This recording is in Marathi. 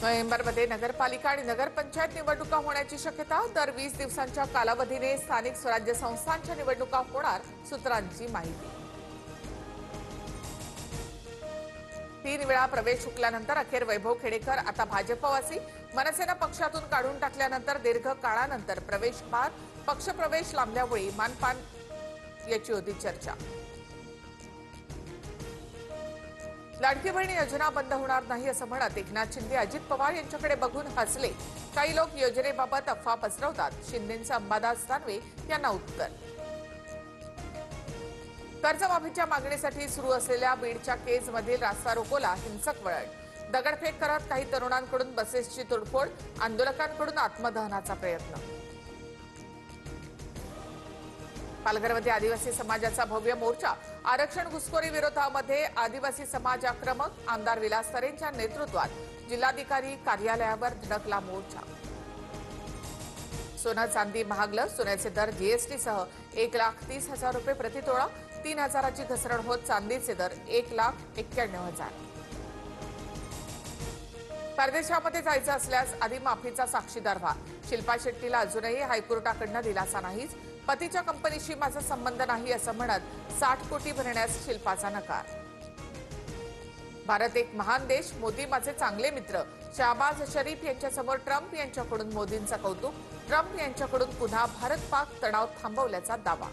नोव्हेंबरमध्ये नगरपालिका आणि नगरपंचायत निवडणुका होण्याची शक्यता। दर 20 दिवसांच्या कालावधीने स्थानिक स्वराज्य संस्थांच्या निवडणुका होणार, सूत्रांची माहिती। 3 वेळा प्रवेश हुकल्यानंतर अखेर वैभव खेडेकर आता भाजपवासी। मनसेनं पक्षातून काढून टाकल्यानंतर दीर्घ काळानंतर प्रवेश बाद। पक्षप्रवेश लांबल्यामुळे मानपान याची होती चर्चा। लाडकी बहीण योजना बंद होणार नाही असं म्हणत एकनाथ शिंदे अजित पवार यांच्याकडे बघून हसले। काही लोक योजनेबाबत अफवा पसरवतात, शिंदेंचं अंबादास दानवे यांना उत्तर। कर्जमाफीच्या मागणीसाठी सुरू असलेल्या बीडच्या केजमधील रास्ता रोकोला हिंसक वळण। दगडफेक करत काही तरुणांकडून बसेसची तोडफोड, आंदोलकांकडून आत्मदहनाचा प्रयत्न। पालघरमध्ये आदिवासी समाजाचा भव्य मोर्चा। आरक्षण घुसखोरी विरोधामध्ये आदिवासी समाज आक्रमक। आमदार विलास तरेंच्या नेतृत्वात जिल्हाधिकारी कार्यालयावर धडकला मोर्चा। सोनं चांदी महागलं। सोन्याचे दर जीएसटीसह 1,30,000 रुपये प्रतितोळा। 3,000ची घसरण होत चांदीचे दर 1,91,000। परदेशामध्ये जायचं असल्यास आधी माफीचा साक्षीदार व्हा। शिल्पा शेट्टीला अजूनही हायकोर्टाकडून दिलासा नाहीच। पतीच्या कंपनीशी माझा संबंध नाही असं म्हणत 60 कोटी भरण्यास शिल्पाचा नकार। भारत एक महान देश, मोदी माझे चांगले मित्र। शहबाज शरीफ यांच्यासमोर ट्रम्प यांच्याकडून मोदींचं कौतुक। ट्रम्प यांच्याकडून पुन्हा भारत पाक तणाव थांबवल्याचा दावा।